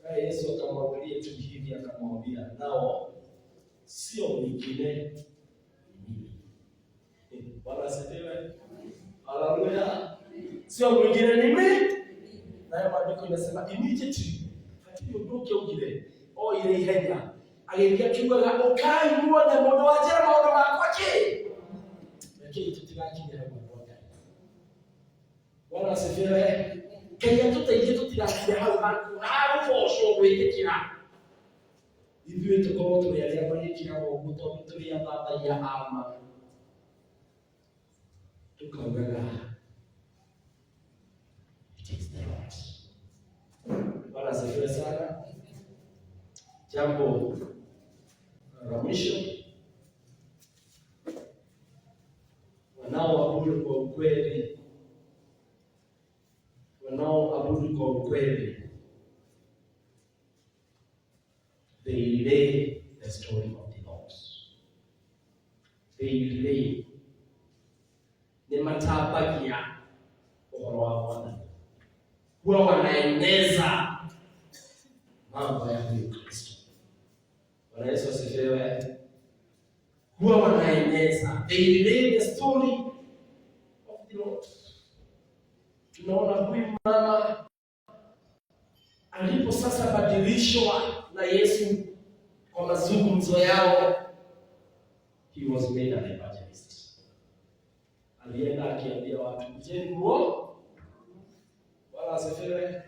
Na Yesu akamwangalia tu hivi akamwambia, nao sio mwingine ni mimi. Bwana asifiwe. Haleluya. Sio mwingine ni mimi. Na maandiko yanasema immediately ationdoke ugire o ile ihenya agĩthiĩ akiugaga ũkai muone mũndũ wa njĩra maũndũ makwa kĩ lakini tutigakinyĩra guoko Ngai. Bwana asifiwe. Ngai atũteithie tutigakinya hau ũboco gwĩtĩkĩra. Ithuĩ tũkorwo tũrĩ arĩa marĩkĩraga ũguo tondũ tũrĩ athathaia a ma. Tukaugaga it is the Lord. Bwana asifiwe sana. Jambo la mwisho, wanaoabudu kwa ukweli, they relay the story of the Lord. They relay, ni matabagia uhoro wa Bwana. Huwa wanaeneza mambo ya huyu Kristo. Bwana Yesu asifiwe. Huwa wanaeneza, they relay the story of the Lord. Tunaona huyu mama alipo sasa badilishwa na Yesu kwa mazungumzo yao, he was made an evangelist. Alienda akiambia watu, kujeni muone. Bwana asifiwe.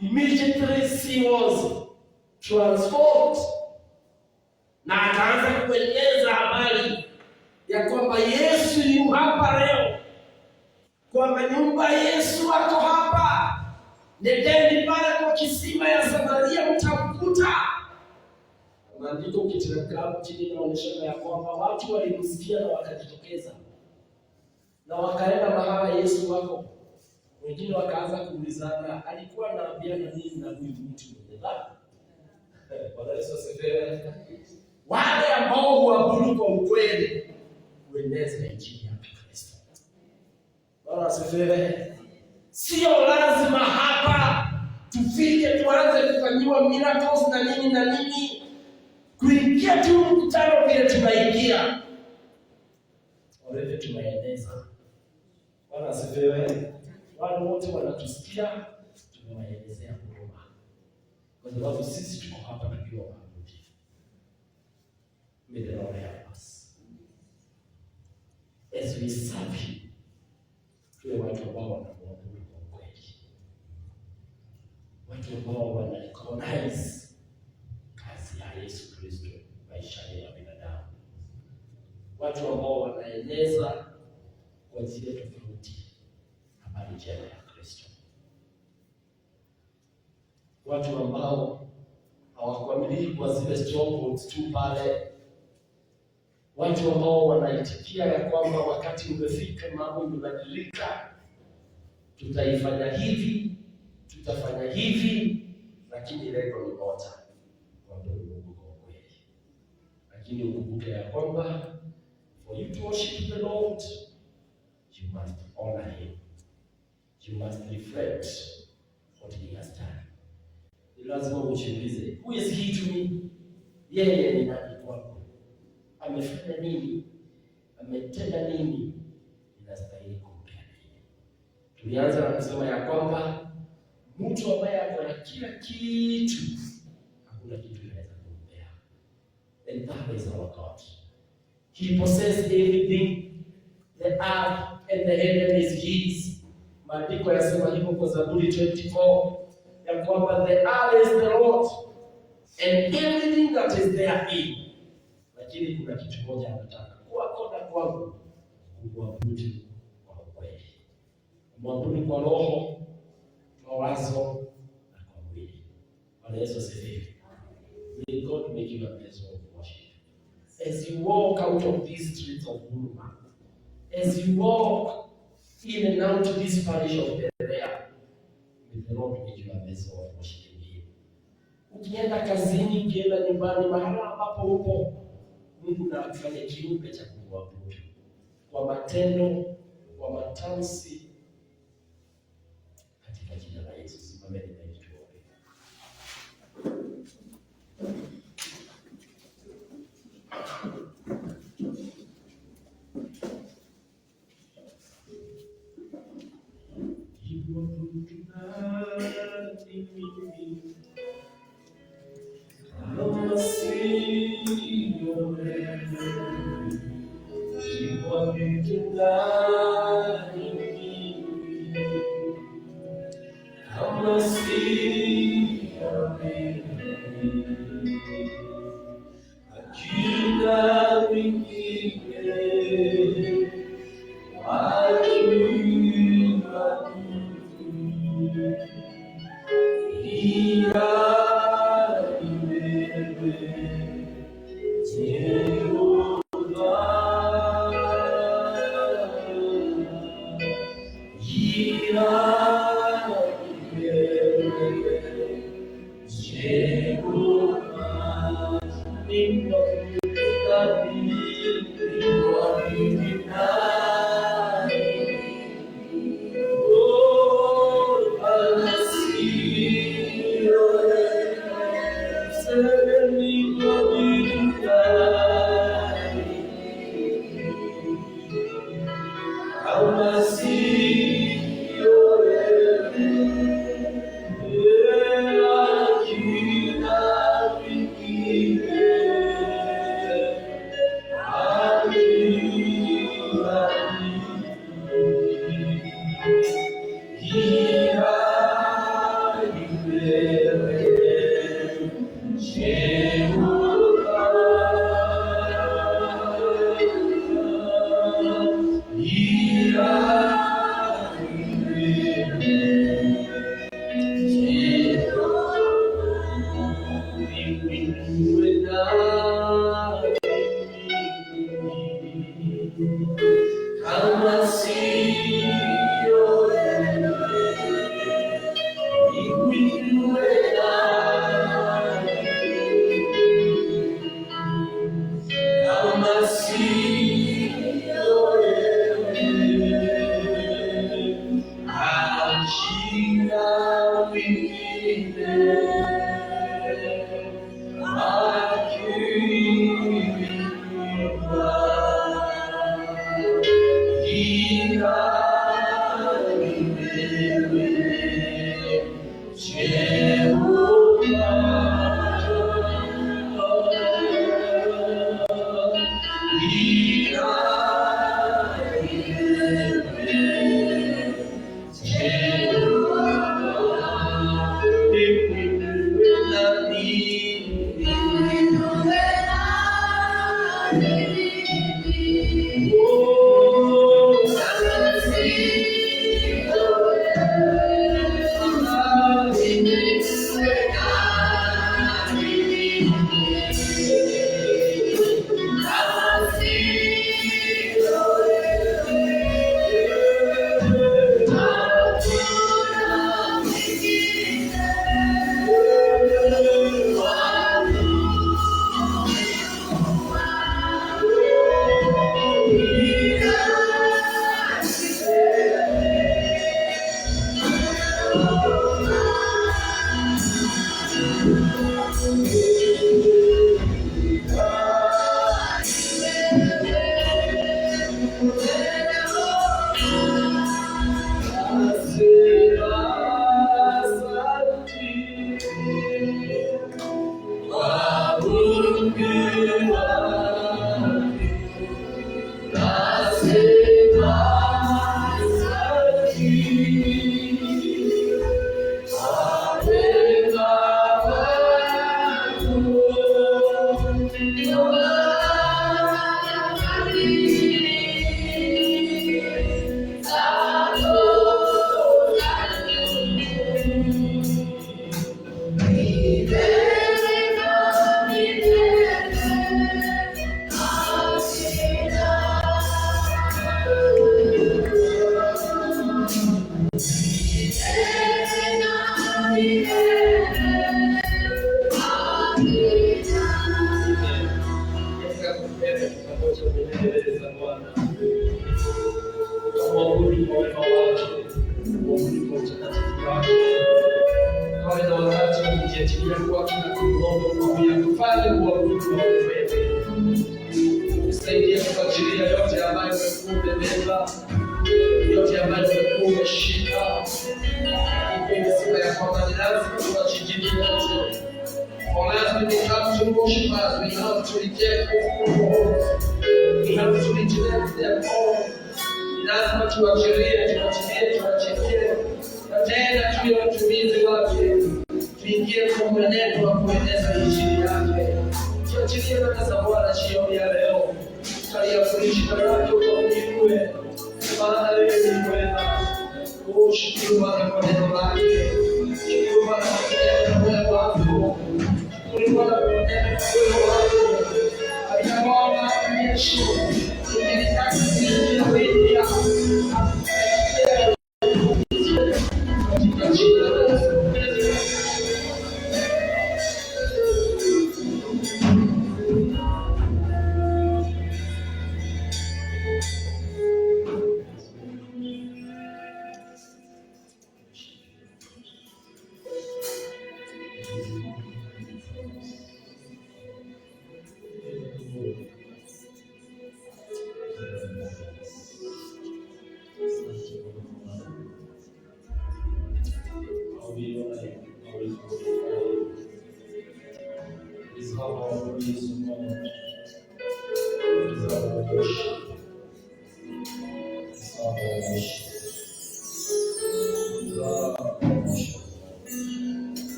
Immediately she was transformed. Na akaanza kueleza habari ya kwamba Yesu yu hapa leo, kwamba nyumba Yesu ako hapa. Nendeni pale kwa kisima ya Samaria mtamkuta. Maandiko ukiteremka hapo chini inaonyesha ya kwamba watu walimsikia na wakajitokeza. Na wakaenda mahala Yesu wako. Wengine wakaanza kuulizana, alikuwa anaambiana nini na huyu mtu mwenye dhambi? Bwana Yesu asifiwe. Wale ambao huabudu kwa ukweli hueneza injili ya Kristo. Bwana asifiwe. Sio lazima hapa tufike tuanze kufanyiwa miracles na nini. Kuingia tu mkutano vile tunaingia. Wale tunaeneza. Bwana asifiwe. Wale wote wanatusikia tunawaelezea huruma. Kwa sababu sisi tuko hapa tukiwa waabudu. May the Lord help us. As we serve Him, tuwe watu ambao wanamwabudu kwa ukweli. Watu ambao wanarecognize kazi ya Yesu Kristo maisha ya binadamu. Watu ambao wanaeleza kwa njia tofauti habari njema ya Kristo. Watu ambao hawakuamini kwa zile strongholds tu pale. Watu ambao wanaitikia ya kwamba wakati umefika, mambo imebadilika, tutaifanya hivi, tutafanya hivi, lakini lengo ni moja, kuabudu Mungu kwa kweli. Lakini ukumbuke ya kwamba for you to worship the Lord, you must honor Him. You must reflect what He has done. Ni lazima ujiulize, who is He to me? Yeye ni nani kwangu? Amefanya nini? Ametenda nini? Inastahili kumpea nini? Tulianza na kusema ya kwamba mtu ambaye ako na kila kitu, hakuna kitu inaweza kumpea. And that is our God. He possesses everything. The earth and the heaven is His. Maandiko yasema hivyo kwa Zaburi 24 ya kwamba the earth is the Lord and everything that is therein. Lakini kuna kitu moja anataka kwako na kwangu, kumwabudu kwa kweli, kumwabudu kwa roho, kwa wazo na kwa mwili. Bwana Yesu asifiwe. May God make you a vessel of worship. As you walk out of these streets of Burma, as you walk in and out to this parish of Berea, may the Lord make you a vessel of worshiping Him. Ukienda kazini, ukienda nyumbani, mahala ambapo upo, Mungu na afanye kiumbe cha kumwabudu kwa matendo, kwa matamshi, katika jina la Yesu. Simameni na tuombe. Mungu kwa wema wake, Mungu kwa utakatifu wake. tukiachilia kwa kila kuomba kwa kufanya kwa wewe. Tusaidie kuachilia yote ambayo umebeba, yote ambayo umeshika. Ipe sifa ya kwamba ni lazima tuachilie yote. For as we come to worship us, we have to reject all. We have to reject them all. Ni lazima tuachilie. Na tena tuwe watumizi wake. Tuingie kwa mwenendo wa kueneza injili yake. Tuachilie baraka za Bwana jioni ya leo. Tutaliafurisha baraka ukakuinue. Maana wewe ni mwema. Shukuru Bwana kwa neno lake. Shukuru Bwana kwa neno lako. Shukuru Bwana kwa neno lako. Aliyaomba Yesu. Tunataka kusikia wewe yako.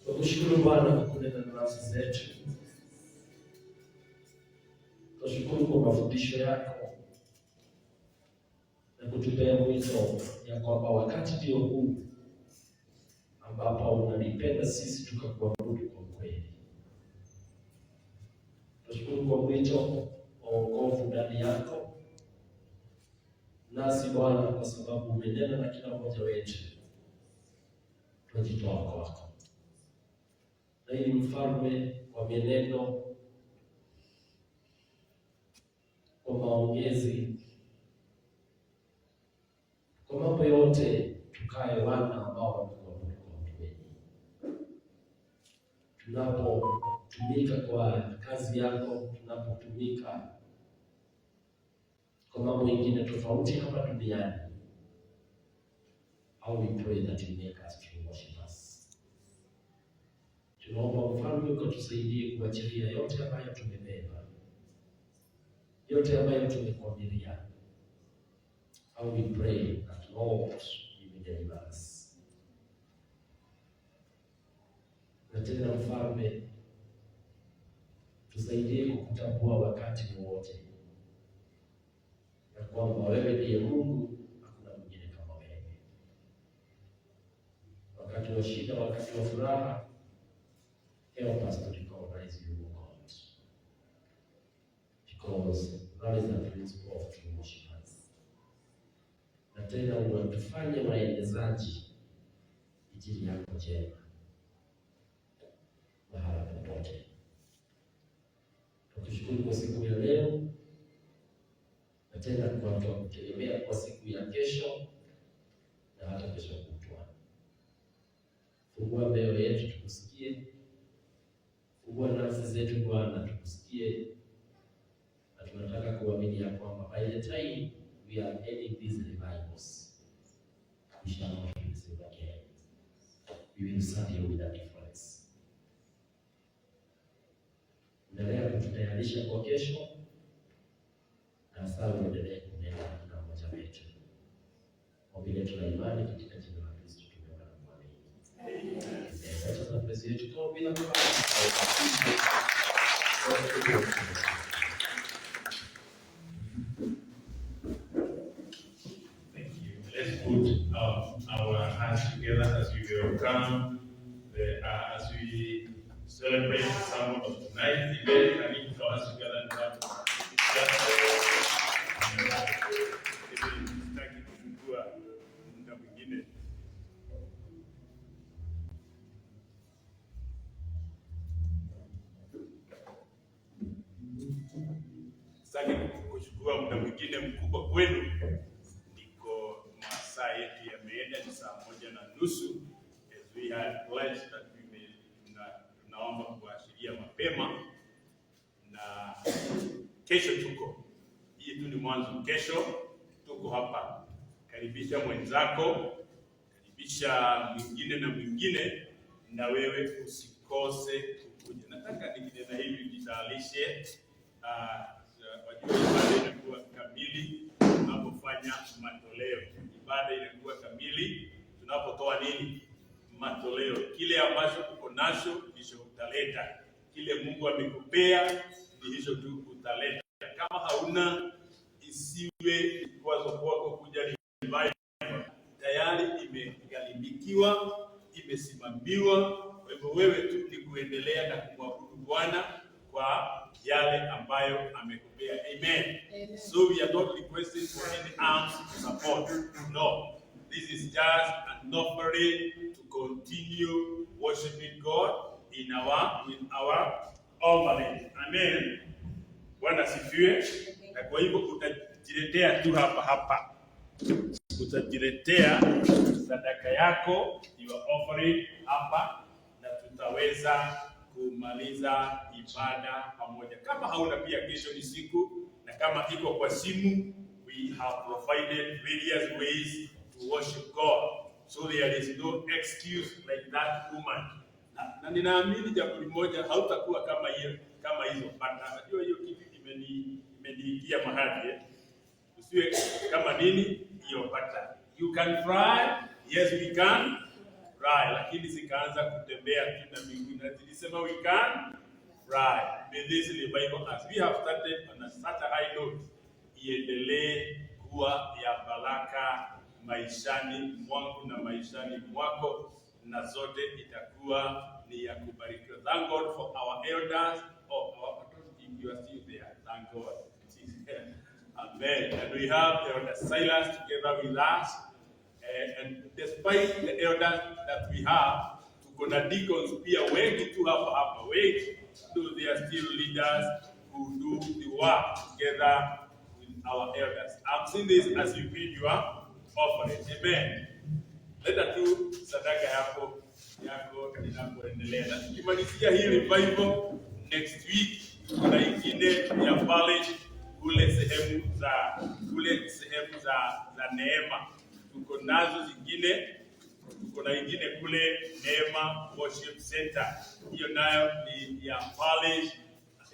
Tukushukuru Bwana kwa kuleta nafsi zetu. Tushukuru kwa mafundisho yako na kutupea mwito ya kwamba wakati ndio huu ambapo unanipenda sisi tukakuabudu kwa kweli. Tushukuru kwa mwito wa wokovu ndani yako. Nasi Bwana, kwa sababu umenena na kila mmoja wetu, tunajitoa kwako. Na ili mfalme wa mienendo, kwa maongezi, kwa mambo yote, tukae wana ambao wamekuabudu kwa kweli. Tunapotumika kwa kazi yako, tunapotumika kwa mambo mengine tofauti hapa duniani, how we pray that you make us to worship us. Tunaomba mfalme ukatusaidie kuachilia yote ambayo tumebeba, yote ambayo tumekuabiria. How we pray that Lord you will deliver us. Na tena mfalme, tusaidie kukutambua wakati wote ya kwamba wewe ndiye Mungu, hakuna mwingine kama wewe. Wakati wa shida, wakati wa furaha, help us to recognize you, O God, because that is the principle of true worshipers. Na tena unatufanye waendezaji injili yako njema mahala popote. Tukushukuru kwa siku ya leo, na tena kwa kutegemea kwa siku ya kesho na hata kesho kutwa. Fungua mioyo yetu tukusikie, fungua nafsi zetu Bwana tukusikie, na tunataka kuamini ya kwamba by the time we are ending these revivals, we shall not be the same again. We will serve you with a difference. Endelea kututayarisha kwa kesho, na sasa uendelee kunena na mmoja wetu. Kwa vile tuna imani katika jina la Kristo tumeomba na kuamini. Acha nafasi yetu kwa bila Let's put our hands together as we welcome, as we celebrate the sermon of tonight. Amen. Can we put our hands together and clap? sitaki kuchukua muda mwingine mkubwa kwenu. Niko masaa yetu yameenda, ni 1:30. As we had pledged that we may tunaomba kuashiria mapema, na kesho tuko. Hii tu ni mwanzo. Kesho tuko hapa. Karibisha mwenzako, karibisha mwingine na mwingine, na wewe usikose kukuja. Nataka nikinena hivi jitayarishe. Wajua ibada inakuwa kamili tunapofanya matoleo. Ibada inakuwa kamili tunapotoa nini? Matoleo. Kile ambacho uko nacho ndicho utaleta. Kile Mungu amekupea ni hicho tu utaleta. Kama hauna, isiwe kikwazo kwako kuja revival. Tayari imegharimikiwa, imesimamiwa. Kwa hivyo wewe tu ni kuendelea na kumwabudu Bwana kwa yale ambayo amekupea. Amen. Amen. So we are not requesting for any arms support. No. This is just an offering to continue worshiping God in our offering. Amen. Bwana sifiwe. Na kwa hivyo utajiletea tu hapa. Utajiletea sadaka yako, your offering hapa, na tutaweza kumaliza ibada pamoja. Kama hauna pia, kesho ni siku, na kama iko kwa simu, we have provided various ways to worship God. So there is no excuse like that woman. Na ninaamini jambo moja, hautakuwa kama hizo pata. Najua hiyo kitu imeniingia mahali. Usiwe kama nini hiyo pata. You can fly, yes we can fly, lakini zikaanza kutembea tena mbinguni. Tulisema we can fly. May this revival, as we have started on such a high note, iendelee kuwa ya baraka maishani mwangu na maishani mwako, na zote itakuwa ni ya kubarikiwa. Thank God for our elders. Our if you are still there, thank God. Amen. And we have Elder Silas together with us. And despite the elders that we have, tuko na deacons pia wengi tu hapa wengi. So they are still leaders who do the work together with our elders. I'm seeing this as you bring your offering. Amen. Leta tu sadaka yako inapoendelea. Na tukimalizia hii revival next week, kuna ingine ya pale kule sehemu za Neema. Tuko nazo zingine, tuko na ingine kule Neema Worship Center. Hiyo nayo ni ya pale,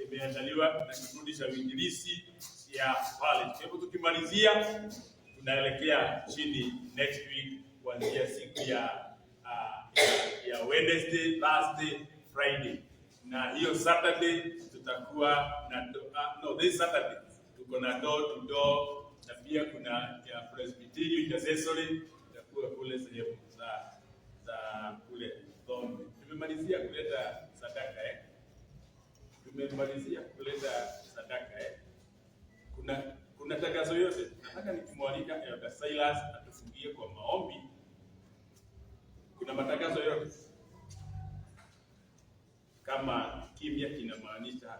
imeandaliwa na kikundi cha Uinjilisti ya pale. Kwa hivyo tukimalizia, tunaelekea chini next week kuanzia siku ya Wednesday, Thursday, Friday. Na hiyo Saturday tutakuwa na this Saturday tuko na door to door, na pia kuna ya Presbyterian Intercessory itakuwa kule sehemu za kule Thombe. Tumemalizia kuleta sadaka Kuna tangazo yote. Nataka nikimwalika Elder Silas atufungie kwa maombi. Kuna matangazo yote. Kama kimya kinamaanisha.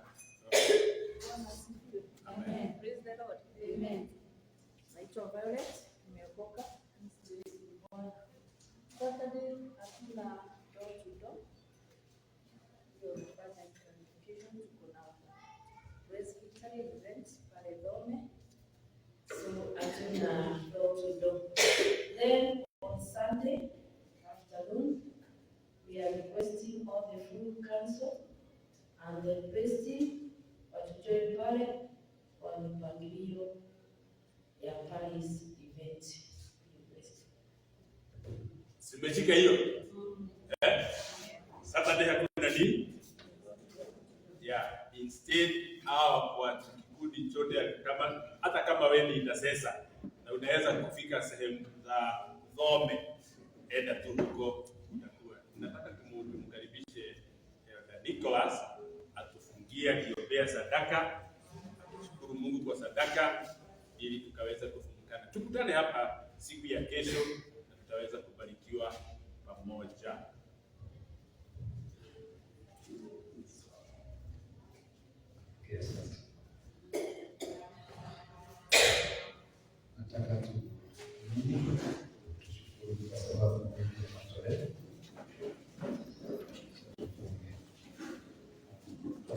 Amen. Praise the Lord. Amen. Naitwa Violet, nimeokoka. Saturday hatuna door to door. Ndio tunafanya communication, tuko na Presbyterian event pale Dome. So hatuna door to door. Then on Sunday afternoon we are requesting all the full council and the pastor watujoin pale kwa mipangilio ya Paris event. Simeshika hiyo. Saturday hakuna nini? Yeah, instead kwa kikundi chote, hata kama wewe ni intercessor na unaweza kufika sehemu za Dome, enda tu huko utakuwa. Nataka tumkaribishe Nicholas atufungie akiombea sadaka. Tushukuru Mungu kwa sadaka ili tukaweza kufumukana. Tukutane hapa siku ya kesho na tutaweza kubarikiwa pamoja. Yes.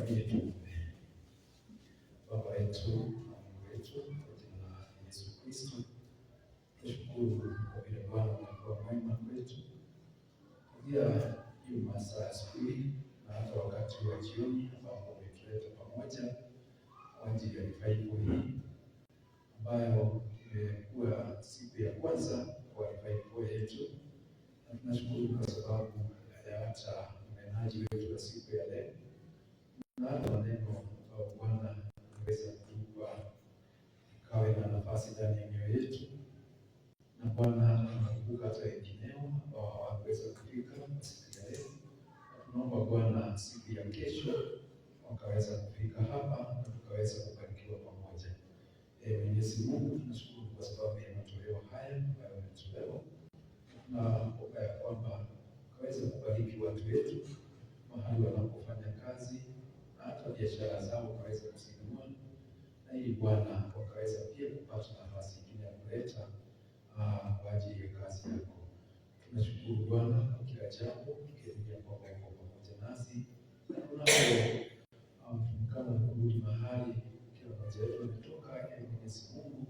Tuamini tuombe. Baba yetu, Mungu wetu, kwa jina la Yesu Kristo, tunashukuru kwa vile Bwana umekuwa mwema kwetu kuanzia hii masaa ya asubuhi na hata wakati wa jioni ambapo umetuleta pamoja kwa ajili ya revival hii ambayo imekuwa siku ya kwanza kwa revival yetu, na tunashukuru kwa sababu ya hata mnenaji wetu wa siku ya leo na hata maneno ambayo Bwana ameweza kutupa ikawe na nafasi ndani ya mioyo yetu, na Bwana anakumbuka hata wengineo ambao hawakuweza kufika kwa siku ya leo. Tunaomba Bwana siku ya kesho wakaweza kufika hapa na tukaweza kubarikiwa pamoja. Mwenyezi Mungu, tunashukuru kwa sababu ya matoleo haya ambayo yametolewa. Tunaomba ya kwamba ukaweza kubariki watu wetu mahali wanapofanya kazi na hata biashara zao ukaweza kuzinua, na ili Bwana wakaweza pia kupata nafasi nyingine ya kuleta kwa ajili ya kazi yako. Tunashukuru Bwana kwa kila jambo, tukiamini kwamba uko pamoja nasi na tunapofungana kurudi mahali kila mmoja wetu ametoka. Mwenyezi Mungu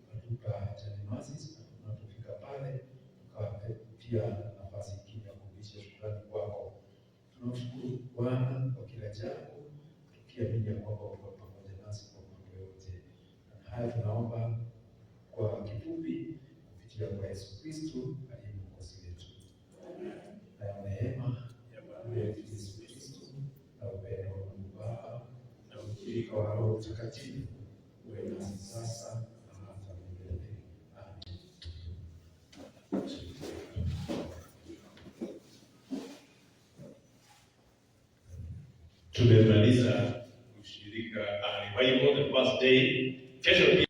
ukatupa chanimasi na tunapofika pale tukawape pia nafasi nyingine ya kurudisha shukrani kwako. Tunashukuru Bwana kwa kila jambo, tukiamini kwamba uko pamoja nasi kwa mambo yote. Na haya tunaomba kwa kifupi kupitia kwa Yesu Kristo aliye Mwokozi wetu. Na neema ya Bwana wetu Yesu Kristo na upendo wa Mungu Baba na ushirika wa Roho Mtakatifu uwe nasi sasa na hata milele. Amen. Tumemaliza ushirika revival the first day. Kesho